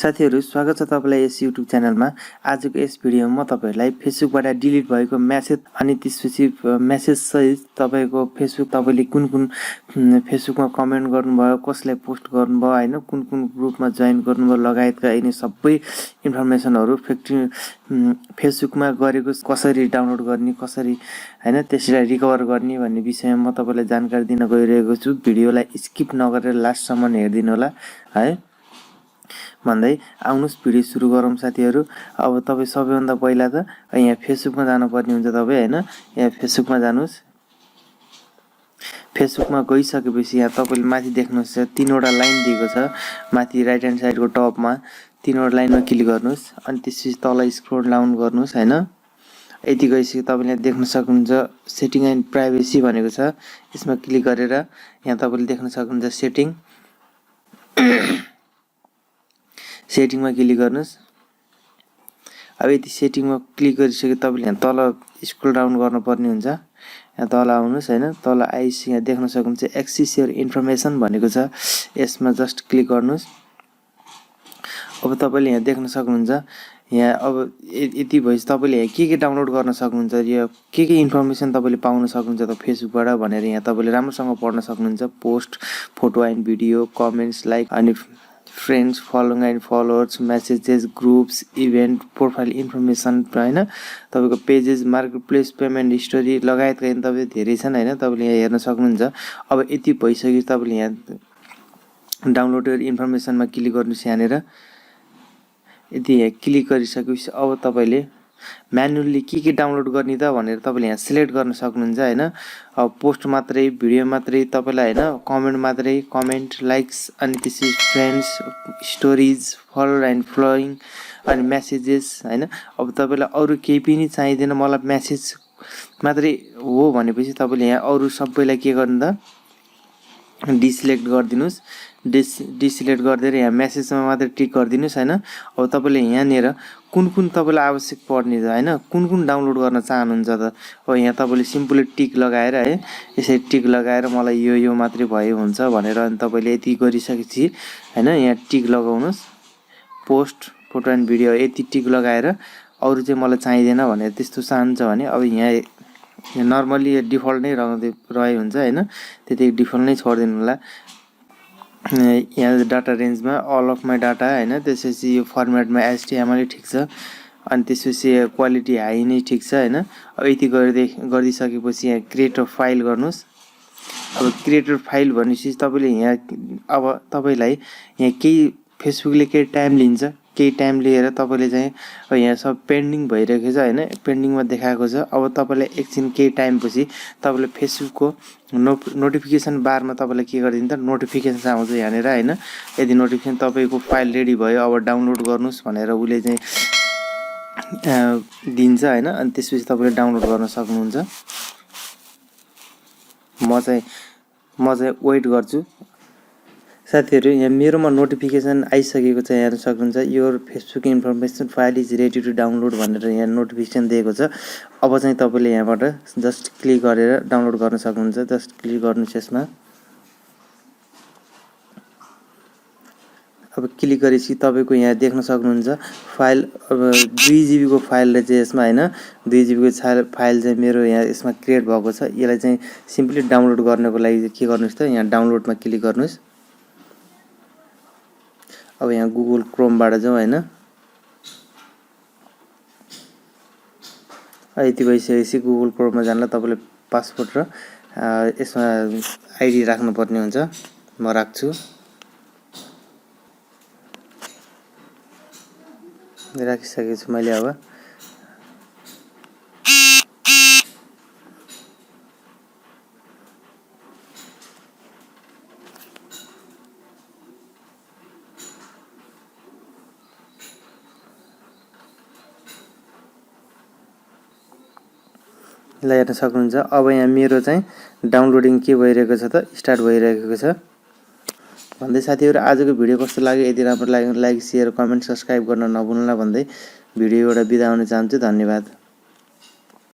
साथीहरु स्वागत छ तपाईलाई यस YouTube च्यानलमा। आजको यस भिडियोमा म तपाईहरुलाई फेसबुकबाट डिलिट भएको मेसेज अनि त्यसपछि मेसेज सहित तपाईको फेसबुक तपाईले कुन फेसबुकमा कमेन्ट गर्नुभयो, कसलाई पोस्ट गर्नुभयो हैन, कुन ग्रुपमा जोइन गर्नुभयो लगायतका यिनी सबै इन्फर्मेसनहरु फेसबुकमा गरेको कसरी डाउनलोड गर्ने, कसरी हैन त्यसलाई रिकभर गर्ने भन्ने विषयमा म तपाईलाई जानकारी दिन गइरहेको छु। भिडियोलाई स्किप नगरेर लास्टसम्म हेर्दिनु होला है भन्दै आउनुस भिडियो सुरु गरौँ साथीहरु। अब तपाई सबैभन्दा पहिला त यहाँ फेसबुकमा जानु पर्ने हुन्छ तपाई हैन। यहाँ फेसबुकमा जानुस्। फेसबुकमा गइसकेपछि यहाँ तपाईले माथि देख्नुस् तीनवटा लाइन दिएको छ। माथि राइट ह्यान्ड साइडको टपमा तीनवटा लाइनमा क्लिक गर्नुस् अनि त्यसपछि तल स्क्रोल डाउन गर्नुस् हैन। यति गइसके तपाईले देख्न सक्नुहुन्छ सेटिङ एन्ड प्राइभेसी भनेको छ। यसमा क्लिक गरेर यहाँ तपाईले देख्न सक्नुहुन्छ सेटिङमा क्लिक गर्नुस्। अब यति सेटिङमा क्लिक गरिसके तपाईले यहाँ तल स्क्रोल डाउन गर्नुपर्ने हुन्छ। यहाँ तल आउनुस् हैन। तल आइसके यहाँ देख्न सक्नुहुन्छ एक्सेस योर इन्फर्मेसन भनेको छ। यसमा जस्ट क्लिक गर्नुस्। अब तपाईले यहाँ देख्न सक्नुहुन्छ यहाँ अब यति भएपछि तपाईले यहाँ के डाउनलोड गर्न सक्नुहुन्छ, यो के इन्फर्मेसन तपाईले पाउन सक्नुहुन्छ त फेसबुकबाट भनेर यहाँ तपाईले राम्रोसँग पढ्न सक्नुहुन्छ। Post, photo and video, comments, like अनि friends, following and followers, messages, groups, event, profile information हैन, तपाईको pages, marketplace, payment history लगायतका यिन तपाई धेरै छन् हैन। तपाईले यहाँ हेर्न सक्नुहुन्छ। अब यति भइसके तपाईले यहाँ डाउनलोडेड इन्फर्मेसनमा क्लिक गर्नुस्। यहाँनेर यति यहाँ क्लिक गरिसकेपछि अब तपाईले म्यानुअली के डाउनलोड गर्ने त भनेर तपाईले यहाँ सिलेक्ट गर्न सक्नुहुन्छ हैन। अब पोस्ट मात्रै, भिडियो मात्रै तपाईलाई हैन, कमेन्ट मात्रै, कमेन्ट, लाइक्स अनि त्यसपछि friends, stories, follower and flowing अनि मेसेजेस हैन। अब तपाईलाई अरु केही पनि चाहिदैन, मलाई मेसेज मात्रै हो भनेपछि तपाईले यहाँ अरु सबैलाई के गर्नु त डिसिलेक्ट गर्दिनुस्। डिसिलेक्ट गर्दै यहाँ मेसेजमा मात्र टिक गर्दिनुस् हैन। अब तपाईले यहाँनेर कुन तपाईलाई आवश्यक पर्ने छ हैन, कुन डाउनलोड गर्न चाहनुहुन्छ त अब यहाँ तपाईले सिम्पली टिक लगाएर है, यसरी टिक लगाएर मलाई यो मात्रै भए हुन्छ भनेर अनि तपाईले यति गरिसकेपछि हैन यहाँ टिक लगाउनुस्। पोस्ट, फोटो एन्ड भिडियो यति टिक लगाएर अरु चाहिँ मलाई चाहिदैन भनेर त्यस्तो चाहन्छ भने अब यहाँ नर्मली डिफल्ट नै रहे हुन्छ हैन। त्यति डिफल्ट नै छोड्दिनु होला। यहाँ डाटा रेन्जमा अल अफ माई डाटा हैन, त्यसपछि यो फर्मेटमा HTML ठिक छ अनि त्यसपछि क्वालिटी हाई नै ठिक छ हैन। अब यति गरिदिसकेपछि यहाँ क्रिएट अ फाइल गर्नुस्। अब क्रिएट अ फाइल भनेपछि तपाईले यहाँ अब तपाईलाई यहाँ केही फेसबुकले केही टाइम लिन्छ, केही टाइम लिएर तपाईले चाहिँ यहाँ सब पेन्डिङ भइरहेको छ हैन, पेन्डिङमा देखाएको छ। अब तपाईलाई एकछिन केही टाइम पछि तपाईले फेसबुकको नोटिफिकेसन बारमा तपाईले के गर्दिनु त नोटिफिकेसन आउँछ यहाँनेर हैन। यदि नोटिफिकेसन तपाईको फाइल रेडी भयो अब डाउनलोड गर्नुस् भनेर उले चाहिँ दिन्छ हैन। अनि त्यसपछि तपाईले डाउनलोड गर्न सक्नुहुन्छ। म चाहिँ वेट गर्छु साथीहरु। यहाँ मेरोमा नोटिफिकेसन आइसकेको छ। हेर्न सक्नुहुन्छ your Facebook information file is ready to download भनेर यहाँ नोटिफिकेसन दिएको छ। अब चाहिँ तपाईले यहाँबाट जस्ट क्लिक गरेर डाउनलोड गर्न सक्नुहुन्छ। जस्ट क्लिक गर्नुस् यसमा। अब क्लिक गरेपछि तपाईको यहाँ देख्न सक्नुहुन्छ फाइल अब 2 GB को फाइल रहेछ यसमा हैन। 2 GB को फाइल चाहिँ मेरो यहाँ यसमा क्रिएट भएको छ। यसलाई चाहिँ सिम्पली डाउनलोड गर्नको लागि के गर्नुस् त यहाँ डाउनलोडमा क्लिक गर्नुस्। अब यहाँ गुगल क्रोमबाट जाउँ हैन। यति भइसकेपछि गुगल क्रोममा जानलाई तपाईले पासवर्ड र यसमा आइडी राख्नु पर्ने हुन्छ। म राख्छु। राखिसकेको छु मैले। अब ल हेर्न सक्नुहुन्छ। अब यहाँ मेरो चाहिँ डाउनलोडिङ के भइरहेको छ त स्टार्ट भइरहेको छ भन्दै साथीहरु आजको भिडियो कस्तो लाग्यो, यदि राम्रो लाग्यो लाइक, शेयर, कमेन्ट, सब्स्क्राइब गर्न नभुल्नुला भन्दै भिडियोबाट बिदा हुन चाहन्छु। धन्यवाद।